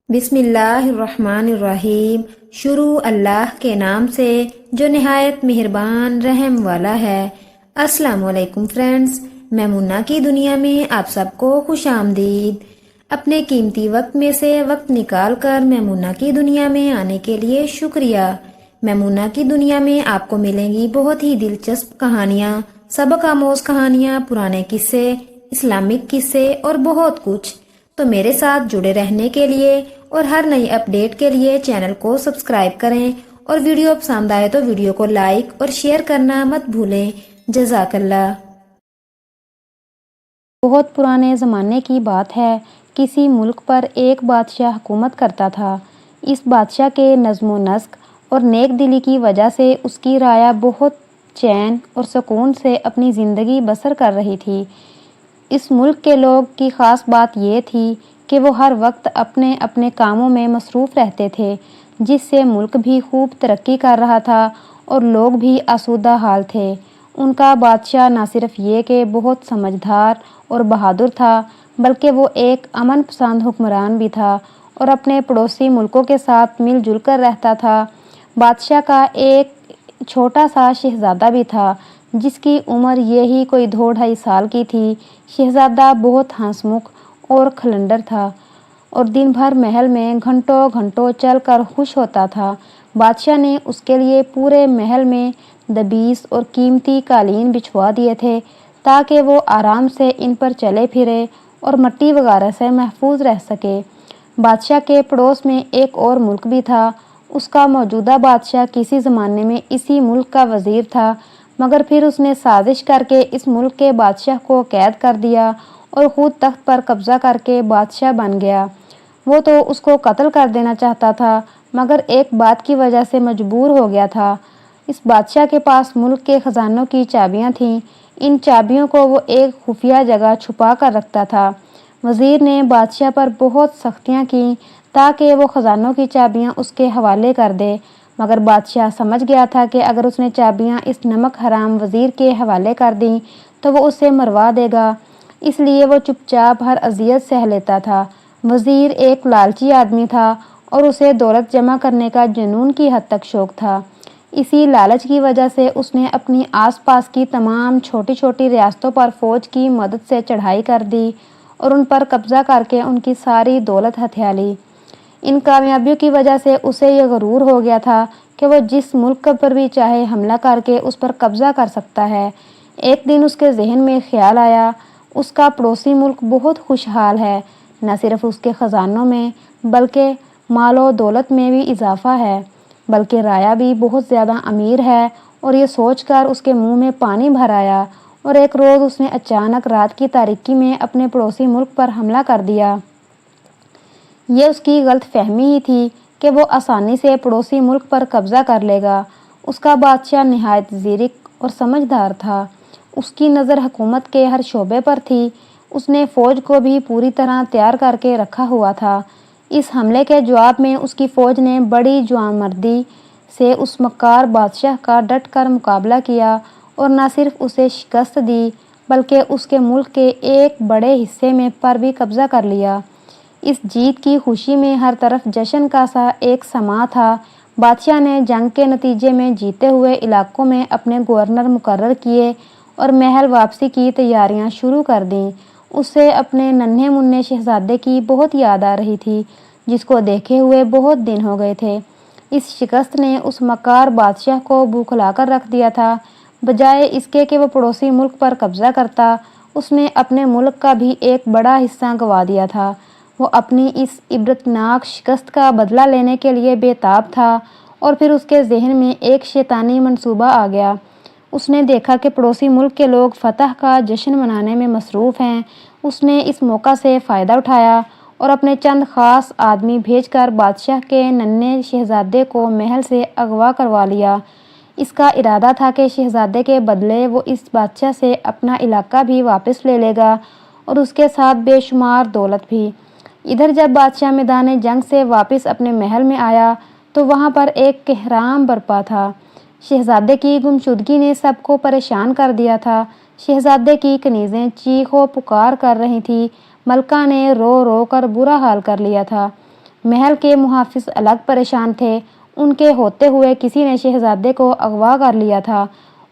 بسم اللہ الرحمن الرحیم۔ شروع اللہ کے نام سے جو نہایت مہربان رحم والا ہے۔ السلام علیکم فرینڈز، میمونہ کی دنیا میں آپ سب کو خوش آمدید۔ اپنے قیمتی وقت میں سے وقت نکال کر میمونہ کی دنیا میں آنے کے لیے شکریہ۔ میمونہ کی دنیا میں آپ کو ملیں گی بہت ہی دلچسپ کہانیاں، سبق آموز کہانیاں، پرانے قصے، اسلامک قصے اور بہت کچھ۔ تو میرے ساتھ جڑے رہنے کے لیے اور ہر نئی اپڈیٹ کے لیے چینل کو سبسکرائب کریں، اور ویڈیو پسند آئے تو ویڈیو کو لائک اور شیئر کرنا مت بھولیں۔ جزاک اللہ۔ بہت پرانے زمانے کی بات ہے، کسی ملک پر ایک بادشاہ حکومت کرتا تھا۔ اس بادشاہ کے نظم و نسق اور نیک دلی کی وجہ سے اس کی رعایا بہت چین اور سکون سے اپنی زندگی بسر کر رہی تھی۔ اس ملک کے لوگ کی خاص بات یہ تھی کہ وہ ہر وقت اپنے اپنے کاموں میں مصروف رہتے تھے، جس سے ملک بھی خوب ترقی کر رہا تھا اور لوگ بھی آسودہ حال تھے۔ ان کا بادشاہ نہ صرف یہ کہ بہت سمجھدار اور بہادر تھا، بلکہ وہ ایک امن پسند حکمران بھی تھا اور اپنے پڑوسی ملکوں کے ساتھ مل جل کر رہتا تھا۔ بادشاہ کا ایک چھوٹا سا شہزادہ بھی تھا، جس کی عمر یہی کوئی 2-2.5 سال کی تھی۔ شہزادہ بہت ہنس مکھ اور کھلنڈر تھا اور دن بھر محل میں گھنٹوں گھنٹوں چل کر خوش ہوتا تھا۔ بادشاہ نے اس کے لیے پورے محل میں دبیس اور قیمتی قالین بچھوا دیے تھے تاکہ وہ آرام سے ان پر چلے پھرے اور مٹی وغیرہ سے محفوظ رہ سکے۔ بادشاہ کے پڑوس میں ایک اور ملک بھی تھا۔ اس کا موجودہ بادشاہ کسی زمانے میں اسی ملک کا وزیر تھا، مگر پھر اس نے سازش کر کے اس ملک کے بادشاہ کو قید کر دیا اور خود تخت پر قبضہ کر کے بادشاہ بن گیا۔ وہ تو اس کو قتل کر دینا چاہتا تھا، مگر ایک بات کی وجہ سے مجبور ہو گیا تھا۔ اس بادشاہ کے پاس ملک کے خزانوں کی چابیاں تھیں۔ ان چابیوں کو وہ ایک خفیہ جگہ چھپا کر رکھتا تھا۔ وزیر نے بادشاہ پر بہت سختیاں کیں تاکہ وہ خزانوں کی چابیاں اس کے حوالے کر دے، مگر بادشاہ سمجھ گیا تھا کہ اگر اس نے چابیاں اس نمک حرام وزیر کے حوالے کر دیں تو وہ اسے مروا دے گا، اس لیے وہ چپ چاپ ہر اذیت سہ لیتا تھا۔ وزیر ایک لالچی آدمی تھا اور اسے دولت جمع کرنے کا جنون کی حد تک شوق تھا۔ اسی لالچ کی وجہ سے اس نے اپنی آس پاس کی تمام چھوٹی چھوٹی ریاستوں پر فوج کی مدد سے چڑھائی کر دی اور ان پر قبضہ کر کے ان کی ساری دولت ہتھیا لی۔ ان کامیابیوں کی وجہ سے اسے یہ غرور ہو گیا تھا کہ وہ جس ملک پر بھی چاہے حملہ کر کے اس پر قبضہ کر سکتا ہے۔ ایک دن اس کے ذہن میں خیال آیا، اس کا پڑوسی ملک بہت خوشحال ہے، نہ صرف اس کے خزانوں میں بلکہ مال و دولت میں بھی اضافہ ہے، بلکہ رعایا بھی بہت زیادہ امیر ہے۔ اور یہ سوچ کر اس کے منہ میں پانی بھر آیا اور ایک روز اس نے اچانک رات کی تاریکی میں اپنے پڑوسی ملک پر حملہ کر دیا۔ یہ اس کی غلط فہمی ہی تھی کہ وہ آسانی سے پڑوسی ملک پر قبضہ کر لے گا۔ اس کا بادشاہ نہایت زیرک اور سمجھدار تھا۔ اس کی نظر حکومت کے ہر شعبے پر تھی۔ اس نے فوج کو بھی پوری طرح تیار کر کے رکھا ہوا تھا۔ اس حملے کے جواب میں اس کی فوج نے بڑی جوانمردی سے اس مکار بادشاہ کا ڈٹ کر مقابلہ کیا اور نہ صرف اسے شکست دی بلکہ اس کے ملک کے ایک بڑے حصے میں پر بھی قبضہ کر لیا۔ اس جیت کی خوشی میں ہر طرف جشن کا سا ایک سماں تھا۔ بادشاہ نے جنگ کے نتیجے میں جیتے ہوئے علاقوں میں اپنے گورنر مقرر کیے اور محل واپسی کی تیاریاں شروع کر دیں۔ اسے اپنے ننھے منھے شہزادے کی بہت یاد آ رہی تھی، جس کو دیکھے ہوئے بہت دن ہو گئے تھے۔ اس شکست نے اس مکار بادشاہ کو بوکھلا کر رکھ دیا تھا۔ بجائے اس کے کہ وہ پڑوسی ملک پر قبضہ کرتا، اس نے اپنے ملک کا بھی ایک بڑا حصہ گنوا دیا تھا۔ وہ اپنی اس عبرتناک شکست کا بدلہ لینے کے لیے بے تاب تھا، اور پھر اس کے ذہن میں ایک شیطانی منصوبہ آ گیا۔ اس نے دیکھا کہ پڑوسی ملک کے لوگ فتح کا جشن منانے میں مصروف ہیں۔ اس نے اس موقع سے فائدہ اٹھایا اور اپنے چند خاص آدمی بھیج کر بادشاہ کے ننھے شہزادے کو محل سے اغوا کروا لیا۔ اس کا ارادہ تھا کہ شہزادے کے بدلے وہ اس بادشاہ سے اپنا علاقہ بھی واپس لے لے گا اور اس کے ساتھ بے شمار دولت بھی۔ ادھر جب بادشاہ میدان جنگ سے واپس اپنے محل میں آیا تو وہاں پر ایک کہرام برپا تھا۔ شہزادے کی گمشدگی نے سب کو پریشان کر دیا تھا۔ شہزادے کی کنیزیں چیخ و پکار کر رہی تھیں۔ ملکہ نے رو رو کر برا حال کر لیا تھا۔ محل کے محافظ الگ پریشان تھے، ان کے ہوتے ہوئے کسی نے شہزادے کو اغوا کر لیا تھا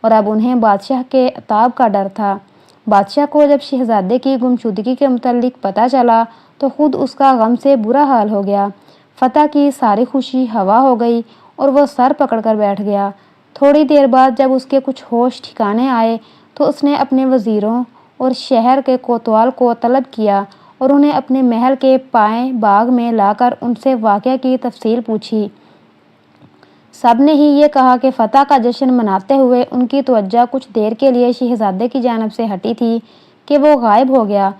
اور اب انہیں بادشاہ کے عتاب کا ڈر تھا۔ بادشاہ کو جب شہزادے کی گمشدگی کے متعلق پتہ چلا تو خود اس کا غم سے برا حال ہو گیا۔ فتح کی ساری خوشی ہوا ہو گئی اور وہ سر پکڑ کر بیٹھ گیا۔ تھوڑی دیر بعد جب اس کے کچھ ہوش ٹھکانے آئے تو اس نے اپنے وزیروں اور شہر کے کوتوال کو طلب کیا اور انہیں اپنے محل کے پائیں باغ میں لا کر ان سے واقعہ کی تفصیل پوچھی۔ سب نے ہی یہ کہا کہ فتح کا جشن مناتے ہوئے ان کی توجہ کچھ دیر کے لیے شہزادے کی جانب سے ہٹی تھی کہ وہ غائب ہو گیا۔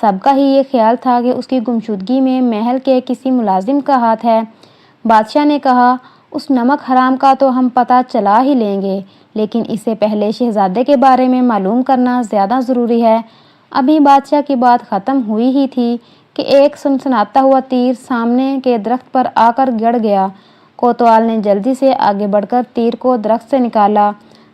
سب کا ہی یہ خیال تھا کہ اس کی گمشدگی میں محل کے کسی ملازم کا ہاتھ ہے۔ بادشاہ نے کہا، اس نمک حرام کا تو ہم پتہ چلا ہی لیں گے، لیکن اس سے پہلے شہزادے کے بارے میں معلوم کرنا زیادہ ضروری ہے۔ ابھی بادشاہ کی بات ختم ہوئی ہی تھی کہ ایک سنسناتا ہوا تیر سامنے کے درخت پر آ کر گڑ گیا۔ کوتوال نے جلدی سے آگے بڑھ کر تیر کو درخت سے نکالا۔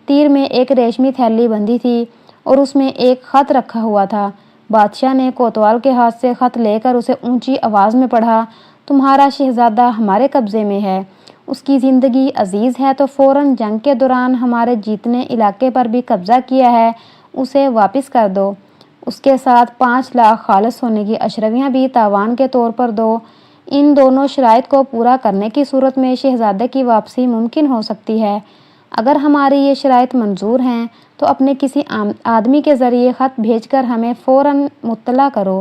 تیر میں ایک ریشمی تھیلی بندھی تھی اور اس میں ایک خط رکھا ہوا تھا۔ بادشاہ نے کوتوال کے ہاتھ سے خط لے کر اسے اونچی آواز میں پڑھا، تمہارا شہزادہ ہمارے قبضے میں ہے، اس کی زندگی عزیز ہے تو فوراً جنگ کے دوران ہمارے جیتنے علاقے پر بھی قبضہ کیا ہے، اسے واپس کر دو۔ اس کے ساتھ 5 لاکھ خالص سونے کی اشرفیاں بھی تاوان کے طور پر دو۔ ان دونوں شرائط کو پورا کرنے کی صورت میں شہزادے کی واپسی ممکن ہو سکتی ہے۔ اگر ہماری یہ شرائط منظور ہیں تو اپنے کسی آدمی کے ذریعے خط بھیج کر ہمیں فوراً مطلع کرو۔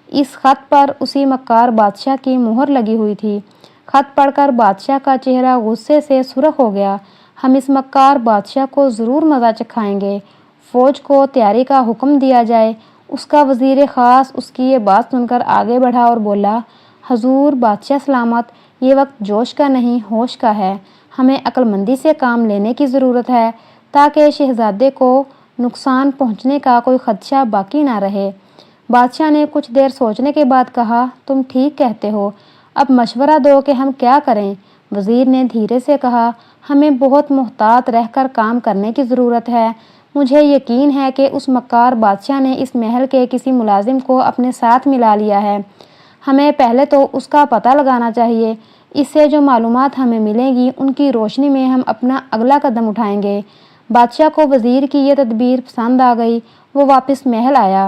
اس خط پر اسی مکار بادشاہ کی مہر لگی ہوئی تھی۔ خط پڑھ کر بادشاہ کا چہرہ غصے سے سرخ ہو گیا۔ ہم اس مکار بادشاہ کو ضرور مزہ چکھائیں گے۔ فوج کو تیاری کا حکم دیا جائے۔ اس کا وزیر خاص اس کی یہ بات سن کر آگے بڑھا اور بولا، حضور بادشاہ سلامت، یہ وقت جوش کا نہیں ہوش کا ہے۔ ہمیں عقل مندی سے کام لینے کی ضرورت ہے تاکہ شہزادے کو نقصان پہنچنے کا کوئی خدشہ باقی نہ رہے۔ بادشاہ نے کچھ دیر سوچنے کے بعد کہا، تم ٹھیک کہتے ہو، اب مشورہ دو کہ ہم کیا کریں۔ وزیر نے دھیرے سے کہا، ہمیں بہت محتاط رہ کر کام کرنے کی ضرورت ہے۔ مجھے یقین ہے کہ اس مکار بادشاہ نے اس محل کے کسی ملازم کو اپنے ساتھ ملا لیا ہے۔ ہمیں پہلے تو اس کا پتہ لگانا چاہیے۔ اس سے جو معلومات ہمیں ملیں گی ان کی روشنی میں ہم اپنا اگلا قدم اٹھائیں گے۔ بادشاہ کو وزیر کی یہ تدبیر پسند آ گئی۔ وہ واپس محل آیا،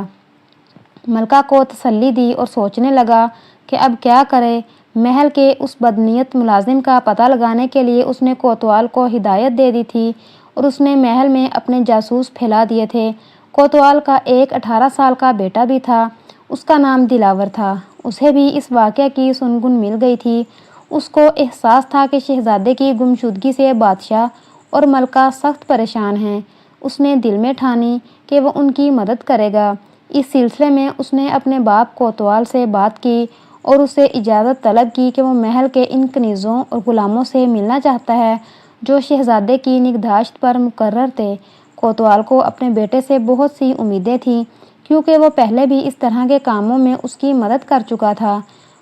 ملکہ کو تسلی دی اور سوچنے لگا کہ اب کیا کرے۔ محل کے اس بدنیت ملازم کا پتہ لگانے کے لیے اس نے کوتوال کو ہدایت دے دی تھی اور اس نے محل میں اپنے جاسوس پھیلا دیے تھے۔ کوتوال کا ایک 18 سال کا بیٹا بھی تھا، اس کا نام دلاور تھا۔ اسے بھی اس واقعہ کی سنگن مل گئی تھی۔ اس کو احساس تھا کہ شہزادے کی گمشدگی سے بادشاہ اور ملکہ سخت پریشان ہیں۔ اس نے دل میں ٹھانی کہ وہ ان کی مدد کرے گا۔ اس سلسلے میں اس نے اپنے باپ کوتوال سے بات کی اور اس سے اجازت طلب کی کہ وہ محل کے ان کنیزوں اور غلاموں سے ملنا چاہتا ہے جو شہزادے کی نگہداشت پر مقرر تھے۔ کوتوال کو اپنے بیٹے سے بہت سی امیدیں تھیں کیونکہ وہ پہلے بھی اس طرح کے کاموں میں اس کی مدد کر چکا تھا۔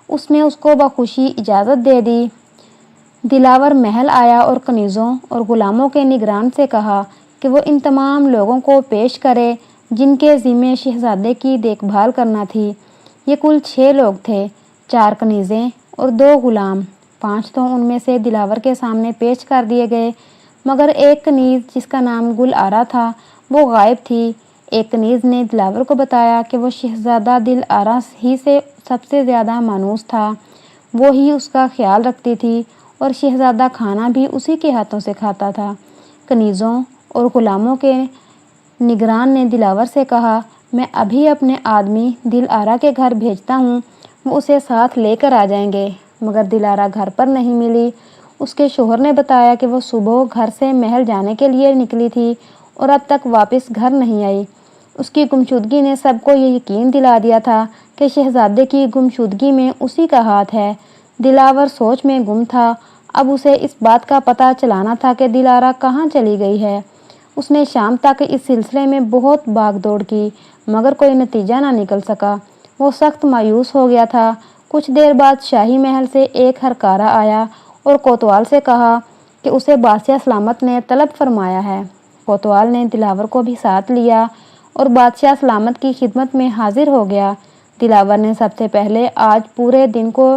اس نے اس کو بخوشی اجازت دے دی۔ دلاور محل آیا اور کنیزوں اور غلاموں کے نگران سے کہا کہ وہ ان تمام لوگوں کو پیش کرے جن کے ذمے شہزادے کی دیکھ بھال کرنا تھی۔ یہ کل 6 لوگ تھے، 4 کنیزیں اور 2 غلام۔ 5 تو ان میں سے دلاور کے سامنے پیش کر دیے گئے، مگر ایک کنیز جس کا نام گل آرا تھا وہ غائب تھی۔ ایک کنیز نے دلاور کو بتایا کہ وہ شہزادہ دل آرا ہی سے سب سے زیادہ مانوس تھا، وہ ہی اس کا خیال رکھتی تھی اور شہزادہ کھانا بھی اسی کے ہاتھوں سے کھاتا تھا۔ کنیزوں اور غلاموں کے نگران نے دلاور سے کہا، میں ابھی اپنے آدمی دل آرا کے گھر بھیجتا ہوں، وہ اسے ساتھ لے کر آ جائیں گے۔ مگر دل آرا گھر پر نہیں ملی۔ اس کے شوہر نے بتایا کہ وہ صبح گھر سے محل جانے کے لیے نکلی تھی اور اب تک واپس گھر نہیں آئی۔ اس کی گمشدگی نے سب کو یہ یقین دلا دیا تھا کہ شہزادے کی گمشدگی میں اسی کا ہاتھ ہے۔ دلاور سوچ میں گم تھا۔ اب اسے اس بات کا پتہ چلانا تھا کہ دل آرا کہاں چلی گئی ہے۔ اس نے شام تک اس سلسلے میں بہت بھاگ دوڑ کی مگر کوئی نتیجہ نہ نکل سکا۔ وہ سخت مایوس ہو گیا تھا۔ کچھ دیر بعد شاہی محل سے ایک ہرکارا آیا اور کوتوال سے کہا کہ اسے بادشاہ سلامت نے طلب فرمایا ہے۔ کوتوال نے دلاور کو بھی ساتھ لیا اور بادشاہ سلامت کی خدمت میں حاضر ہو گیا۔ دلاور نے سب سے پہلے آج پورے دن کو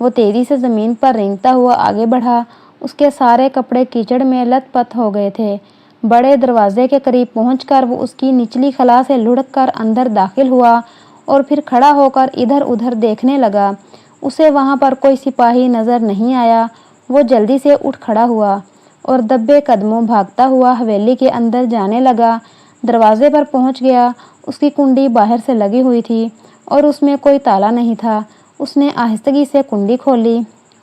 وہ تیزی سے زمین پر رینگتا ہوا آگے بڑھا۔ اس کے سارے کپڑے کیچڑ میں لت پت ہو گئے تھے۔ بڑے دروازے کے قریب پہنچ کر وہ اس کی نچلی خلا سے لڑک کر اندر داخل ہوا اور پھر کھڑا ہو کر ادھر ادھر دیکھنے لگا۔ اسے وہاں پر کوئی سپاہی نظر نہیں آیا۔ وہ جلدی سے اٹھ کھڑا ہوا اور دبے قدموں بھاگتا ہوا حویلی کے اندر جانے لگا۔ دروازے پر پہنچ گیا۔ اس کی کنڈی باہر سے لگی ہوئی تھی اور اس میں کوئی تالا نہیں تھا۔ اس نے آہستگی سے کنڈی کھولی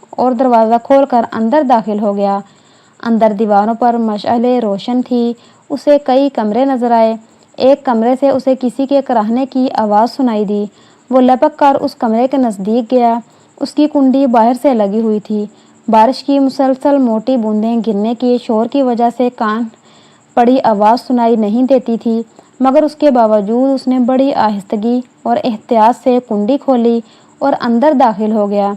اور دروازہ کھول کر اندر داخل ہو گیا۔ اندر دیواروں پر مشعلیں روشن تھی۔ اسے کئی کمرے نظر آئے۔ ایک کمرے سے اسے کسی کے کراہنے کی آواز سنائی دی۔ وہ لپک کر اس کمرے کے نزدیک گیا۔ اس کی کنڈی باہر سے لگی ہوئی تھی۔ بارش کی مسلسل موٹی بوندیں گرنے کے شور کی وجہ سے کان پڑی آواز سنائی نہیں دیتی تھی، مگر اس کے باوجود اس نے بڑی آہستگی اور احتیاط سے کنڈی کھولی اور اندر داخل ہو گیا۔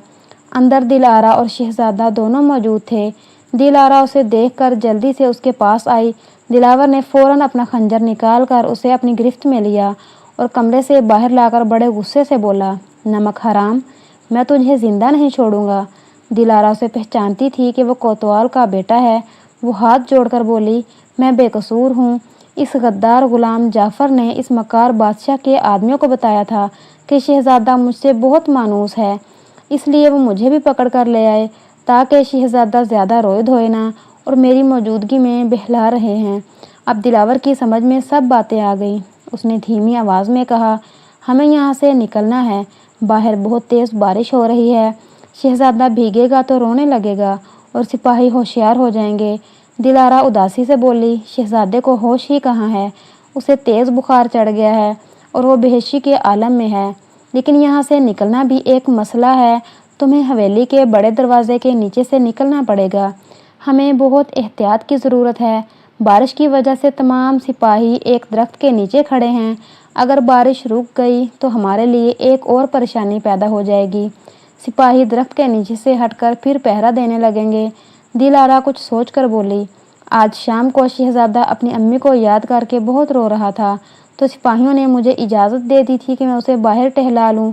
اندر دلارا اور شہزادہ دونوں موجود تھے۔ دلارا اسے دیکھ کر جلدی سے اس کے پاس آئی۔ دلاور نے فوراً اپنا خنجر نکال کر اسے اپنی گرفت میں لیا اور کمرے سے باہر لا کر بڑے غصے سے بولا، نمک حرام، میں تجھے زندہ نہیں چھوڑوں گا۔ دلارا اسے پہچانتی تھی کہ وہ کوتوال کا بیٹا ہے۔ وہ ہاتھ جوڑ کر بولی، میں بے قصور ہوں۔ اس غدار غلام جعفر نے اس مکار بادشاہ کے آدمیوں کو بتایا تھا کہ شہزادہ مجھ سے بہت مانوس ہے، اس لیے وہ مجھے بھی پکڑ کر لے آئے تاکہ شہزادہ زیادہ روئے دھوئے نہ اور میری موجودگی میں بہلا رہے ہیں۔ اب دلاور کی سمجھ میں سب باتیں آ گئیں۔ اس نے دھیمی آواز میں کہا، ہمیں یہاں سے نکلنا ہے، باہر بہت تیز بارش ہو رہی ہے، شہزادہ بھیگے گا تو رونے لگے گا اور سپاہی ہوشیار ہو جائیں گے۔ دلارا اداسی سے بولی، شہزادے کو ہوش ہی کہاں ہے، اسے تیز بخار چڑھ گیا ہے اور وہ بے ہوشی کے عالم میں ہے، لیکن یہاں سے نکلنا بھی ایک مسئلہ ہے۔ تمہیں حویلی کے بڑے دروازے کے نیچے سے نکلنا پڑے گا۔ ہمیں بہت احتیاط کی ضرورت ہے۔ بارش کی وجہ سے تمام سپاہی ایک درخت کے نیچے کھڑے ہیں۔ اگر بارش رک گئی تو ہمارے لیے ایک اور پریشانی پیدا ہو جائے گی۔ سپاہی درخت کے نیچے سے ہٹ کر پھر پہرا دینے لگیں گے۔ دلارا کچھ سوچ کر بولی، آج شام کو شہزادہ اپنی امی کو یاد کر کے بہت رو رہا تھا، تو سپاہیوں نے مجھے اجازت دے دی تھی کہ میں اسے باہر ٹہلا لوں۔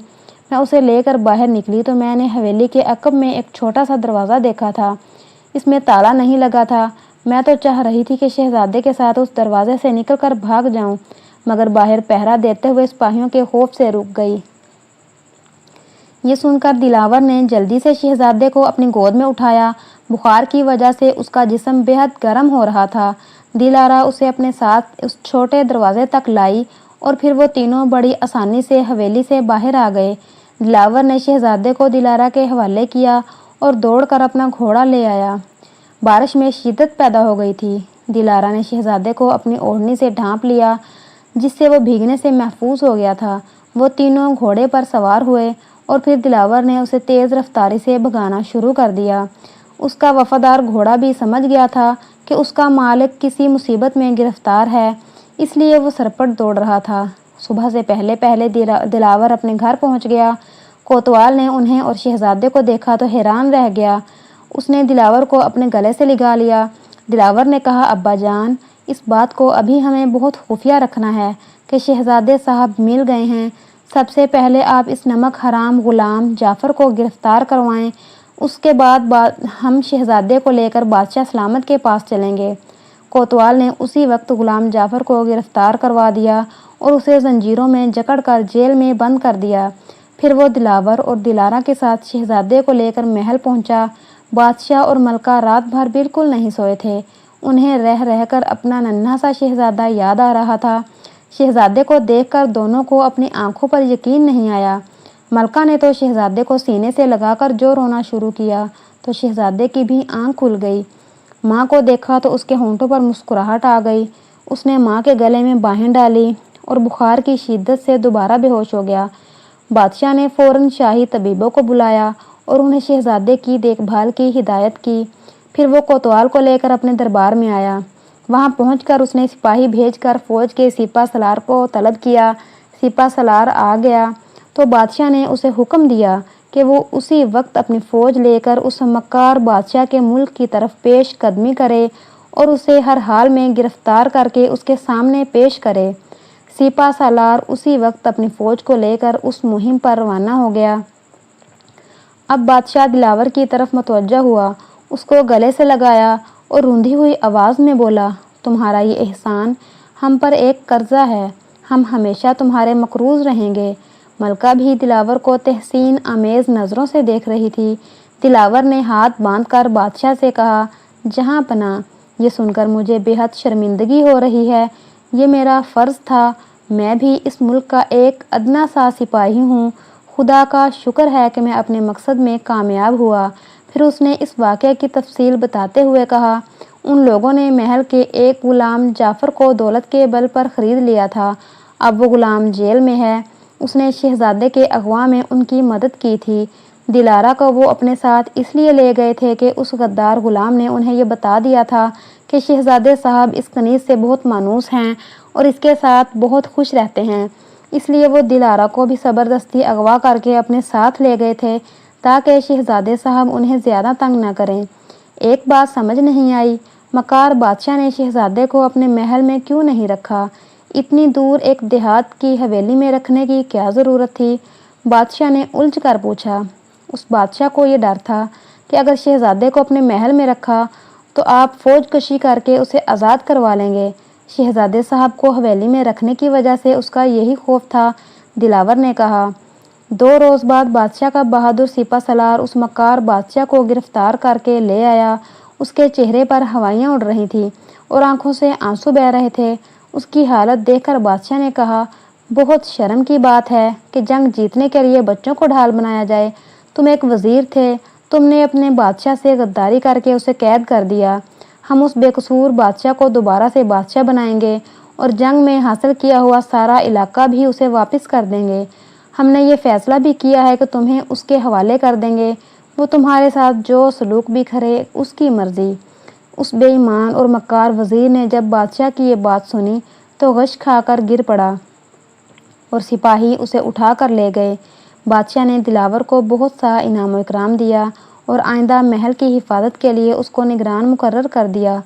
میں اسے لے کر باہر نکلی تو میں نے حویلی کے عقب میں ایک چھوٹا سا دروازہ دیکھا تھا۔ اس میں تالا نہیں لگا تھا۔ میں تو چاہ رہی تھی کہ شہزادے کے ساتھ اس دروازے سے نکل کر بھاگ جاؤں، مگر باہر پہرا دیتے ہوئے سپاہیوں کے خوف سے رک گئی۔ یہ سن کر دلاور نے جلدی سے شہزادے کو اپنی گود میں اٹھایا۔ بخار کی وجہ سے اس کا جسم بے حد گرم ہو رہا تھا۔ دلارا اسے اپنے ساتھ اس چھوٹے دروازے تک لائی اور پھر وہ تینوں بڑی آسانی سے حویلی سے باہر آ گئے۔ دلاور نے شہزادے کو دلارا کے حوالے کیا اور دوڑ کر اپنا گھوڑا لے آیا۔ بارش میں شدت پیدا ہو گئی تھی۔ دلارا نے شہزادے کو اپنی اوڑھنی سے ڈھانپ لیا، جس سے وہ بھیگنے سے محفوظ ہو گیا تھا۔ وہ تینوں گھوڑے پر سوار ہوئے اور پھر دلاور نے اسے تیز رفتاری سے بھگانا شروع کر دیا۔ اس کا وفادار گھوڑا بھی سمجھ گیا تھا کہ اس کا مالک کسی مصیبت میں گرفتار ہے، اس لیے وہ سرپٹ دوڑ رہا تھا۔ صبح سے پہلے دلاور اپنے گھر پہنچ گیا۔ کوتوال نے انہیں اور شہزادے کو دیکھا تو حیران رہ گیا۔ اس نے دلاور کو اپنے گلے سے لگا لیا۔ دلاور نے کہا، ابا جان، اس بات کو ابھی ہمیں بہت خفیہ رکھنا ہے کہ شہزادے صاحب مل گئے ہیں۔ سب سے پہلے آپ اس نمک حرام غلام جعفر کو گرفتار کروائیں، اس کے بعد ہم شہزادے کو لے کر بادشاہ سلامت کے پاس چلیں گے۔ کوتوال نے اسی وقت غلام جعفر کو گرفتار کروا دیا اور اسے زنجیروں میں جکڑ کر جیل میں بند کر دیا۔ پھر وہ دلاور اور دلارا کے ساتھ شہزادے کو لے کر محل پہنچا۔ بادشاہ اور ملکہ رات بھر بالکل نہیں سوئے تھے۔ انہیں رہ رہ کر اپنا ننھا سا شہزادہ یاد آ رہا تھا۔ شہزادے کو دیکھ کر دونوں کو اپنی آنکھوں پر یقین نہیں آیا۔ ملکہ نے تو شہزادے کو سینے سے لگا کر جو رونا شروع کیا تو شہزادے کی بھی آنکھ کھل گئی۔ ماں کو دیکھا تو اس کے ہونٹوں پر مسکراہٹ آ گئی۔ اس نے ماں کے گلے میں باہیں ڈالی اور بخار کی شدت سے دوبارہ بے ہوش ہو گیا۔ بادشاہ نے فوراً شاہی طبیبوں کو بلایا اور انہیں شہزادے کی دیکھ بھال کی ہدایت کی۔ پھر وہ کوتوال کو لے کر اپنے دربار میں آیا۔ وہاں پہنچ کر اس نے سپاہی بھیج کر فوج کے سپہ سالار کو طلب کیا۔ سپہ سالار آ گیا تو بادشاہ نے اسے حکم دیا کہ وہ اسی وقت اپنی فوج لے کر اس مکار بادشاہ کے ملک کی طرف پیش قدمی کرے اور اسے ہر حال میں گرفتار کر کے اس کے سامنے پیش کرے۔ سپہ سالار اسی وقت اپنی فوج کو لے کر اس مہم پر روانہ ہو گیا اب بادشاہ دلاور کی طرف متوجہ ہوا، اس کو گلے سے لگایا اور روندھی ہوئی آواز میں بولا، تمہارا یہ احسان ہم پر ایک قرضہ ہے، ہم ہمیشہ تمہارے مقروض رہیں گے۔ ملکہ بھی دلاور کو تحسین آمیز نظروں سے دیکھ رہی تھی۔ دلاور نے ہاتھ باندھ کر بادشاہ سے کہا، جہاں پناہ، یہ سن کر مجھے بے حد شرمندگی ہو رہی ہے، یہ میرا فرض تھا، میں بھی اس ملک کا ایک ادنا سا سپاہی ہوں، خدا کا شکر ہے کہ میں اپنے مقصد میں کامیاب ہوا۔ پھر اس نے اس واقعے کی تفصیل بتاتے ہوئے کہا، ان لوگوں نے محل کے ایک غلام جعفر کو دولت کے بل پر خرید لیا تھا، اب وہ غلام جیل میں ہے، اس نے شہزادے کے اغوا میں ان کی مدد کی تھی۔ دلارا کو وہ اپنے ساتھ اس لیے لے گئے تھے کہ اس غدار غلام نے انہیں یہ بتا دیا تھا کہ شہزادے صاحب اس کنیز سے بہت مانوس ہیں اور اس کے ساتھ بہت خوش رہتے ہیں، اس لیے وہ دلارا کو بھی زبردستی اغوا کر کے اپنے ساتھ لے گئے تھے تاکہ شہزادے صاحب انہیں زیادہ تنگ نہ کریں۔ ایک بات سمجھ نہیں آئی، مکار بادشاہ نے شہزادے کو اپنے محل میں کیوں نہیں رکھا؟ اتنی دور ایک دیہات کی حویلی میں رکھنے کی کیا ضرورت تھی؟ بادشاہ نے الجھ کر پوچھا۔ اس بادشاہ کو یہ ڈر تھا کہ اگر شہزادے کو اپنے محل میں رکھا تو آپ فوج کشی کر کے اسے آزاد کروا لیں گے۔ شہزادے صاحب کو حویلی میں رکھنے کی وجہ سے اس کا یہی خوف تھا۔ دلاور نے کہا۔ 2 روز بعد بادشاہ کا بہادر سپہ سالار اس مکار بادشاہ کو گرفتار کر کے لے آیا۔ اس کے چہرے پر ہوائیاں اڑ رہی تھیں اور آنکھوں سے آنسو بہہ رہے تھے۔ اس کی حالت دیکھ کر بادشاہ نے کہا، بہت شرم کی بات ہے کہ جنگ جیتنے کے لیے بچوں کو ڈھال بنایا جائے۔ تم ایک وزیر تھے، تم نے اپنے بادشاہ سے غداری کر کے اسے قید کر دیا۔ ہم اس بے قصور بادشاہ کو دوبارہ سے بادشاہ بنائیں گے اور جنگ میں حاصل کیا ہوا سارا علاقہ بھی اسے واپس کر دیں گے۔ ہم نے یہ فیصلہ بھی کیا ہے کہ تمہیں اس کے حوالے کر دیں گے، وہ تمہارے ساتھ جو سلوک بھی کرے اس کی مرضی۔ اس بے ایمان اور مکار وزیر نے جب بادشاہ کی یہ بات سنی تو غش کھا کر گر پڑا اور سپاہی اسے اٹھا کر لے گئے۔ بادشاہ نے دلاور کو بہت سا انعام و اکرام دیا اور آئندہ محل کی حفاظت کے لیے اس کو نگران مقرر کر دیا۔